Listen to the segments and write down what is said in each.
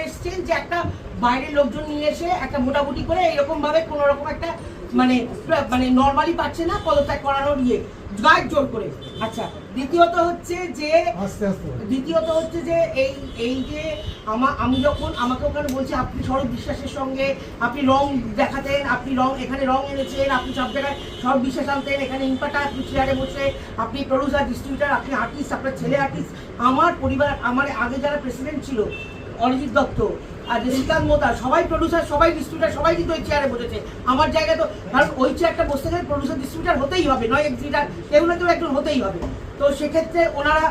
এসছেন যে একটা বাইরের লোকজন নিয়ে এসে একটা মোটামুটি করে এইরকম ভাবে কোন রকম একটা মানে মানে নরমালি পাচ্ছে না পদত্যাগ করানোর গাইড জোর করে। আচ্ছা, দ্বিতীয়ত হচ্ছে যে এই যে আমি যখন আমাকে ওখানে বলছি আপনি সৌরভ বিশ্বাসের সঙ্গে আপনি রং দেখাতেন, আপনি এখানে রং এনেছেন, আপনি সব জায়গায় সৌরভ বিশ্বাস আনতেন, এখানে ইম্পাটা আপনি চেয়ারে বসে, আপনি প্রডিউসার ডিস্ট্রিবিউটার, আপনি আর্টিস্ট, আপনার ছেলে আর্টিস্ট, আমার পরিবার, আমার আগে যারা প্রেসিডেন্ট ছিল অরিজিৎ দত্ত আর শ্রীকান্ত মোতা, সবাই প্রডিউসার, সবাই ডিস্ট্রিবিউটার, সবাই কিন্তু ওই চেয়ারে বসেছে। আমার জায়গায় তো, কারণ ওই চেয়ারটা বসতে গেলে প্রডিউসার ডিস্ট্রিবিউটার হতেই হবে, নয় এক্সিবিটার, কেউ না কেউ একজন হতেই হবে। তো সেক্ষেত্রে ওনারা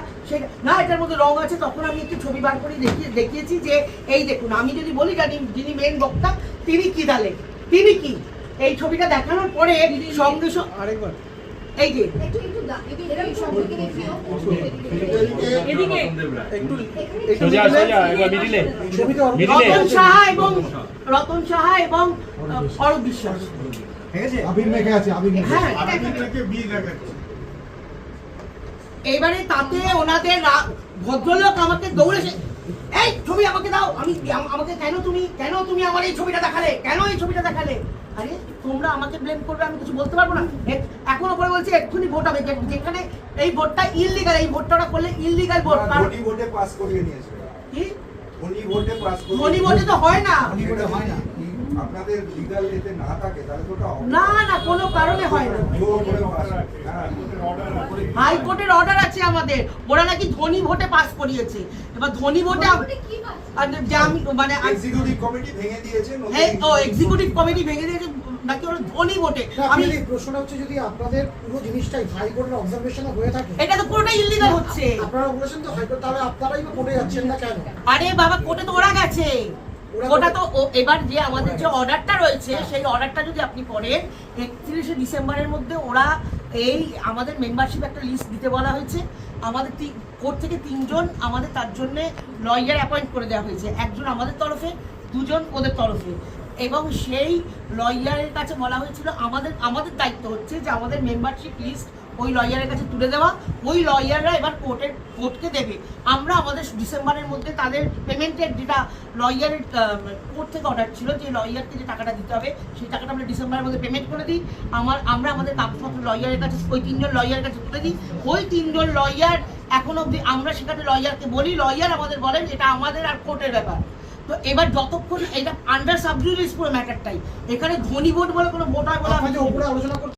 না এটার মধ্যে রং আছে, তখন আমি একটু ছবি বার করে দেখিয়েছি যে এই দেখুন, আমি যদি বলি যিনি মেন বক্তা তিনি কি দালেন, তিনি কি, এই ছবিটা দেখানোর পরে সঙ্গে আরেকবার এই যে রতন সাহা এবং অরূপ বিশ্বাস এইবারে তাতে ওনাদের ভদ্রলোক আমাকে দৌড়েছে, এই ছবি আমাকে দাও, আমাকে কেন তুমি আমার এই ছবিটা দেখালে, কেন এই ছবিটা দেখালে? আরে তোমরা আমাকে ব্লেম করবে, আমি কিছু বলতে পারবো না। এখন ওপরে বলছে এক্ষুনি ভোট হবে, যেখানে এই ভোটটা ইললিগাল, এই ভোটটা করলে ইললিগাল ভোট। ভোটে পাস করিয়ে নিয়েছে কি ধনী ভোটে তো হয় না, আপনাদের লিগ্যাল এতে না থাকে তাহলে তো না কোনো কারণে হয় না। হাইকোর্টের অর্ডার আছে আমাদের, ওরা নাকি ধনী ভোটে পাস করিয়েছে। এবার ধনী ভোটে মানে এক্সিকিউটিভ কমিটি ভেঙে দিয়েছে, এক্সিকিউটিভ কমিটি ভেঙে দিয়েছে নাকি ওরা ধনী ভোটে। আমি প্রশ্নটা হচ্ছে যদি আপনাদের পুরো জিনিসটাই হাইকোর্টের অবজারভেশনে হয়ে থাকে, এটা তো পুরোটাই ইললিগাল হচ্ছে। আপনারা বলেছেন তো হাইকোর্ট, তাহলে আপনারাই কোর্টে যাচ্ছেন না কেন? আরে বাবা, কোর্টে তো ওরা গেছে, ওটা তো এবার যে আমাদের যে অর্ডারটা রয়েছে সেই অর্ডারটা যদি আপনি পড়েন, 31শে ডিসেম্বরের মধ্যে ওরা এই আমাদের মেম্বারশিপ একটা লিস্ট দিতে বলা হয়েছে। আমাদের কোর্ট থেকে 3 জন আমাদের তার জন্য লয়ার অ্যাপয়েন্ট করে দেওয়া হয়েছে, একজন আমাদের তরফে, 2 জন ওদের তরফে। এবং সেই লয়ারের কাছে বলা হয়েছিল আমাদের দায়িত্ব হচ্ছে যে আমাদের মেম্বারশিপ লিস্ট ওই লয়ারের কাছে তুলে দেওয়া, ওই লয়াররা এবার কোর্টকে দেবে। আমরা আমাদের ডিসেম্বরের মধ্যে তাদের পেমেন্টের যেটা লয়ারের কোর্ট থেকে অর্ডার ছিল যে লয়ারকে যে টাকাটা দিতে হবে, সেই টাকাটা আমরা ডিসেম্বরের মধ্যে পেমেন্ট করে দিই। আমরা আমাদের কাগজপত্র লয়ারের কাছে, ওই 3 জন লয়ারের কাছে তুলে দিই। ওই 3 জন লয়ার এখন অবধি আমরা সেখানে লয়ারকে বলি, লয়ার আমাদের বলেন এটা আমাদের আর কোর্টের ব্যাপার। তো এবার যতক্ষণ এটা আন্ডার সাবজুডিস পুরো ম্যাটারটাই, এখানে ধনী ভোট বলে কোনো ভোট হয় বলে আলোচনা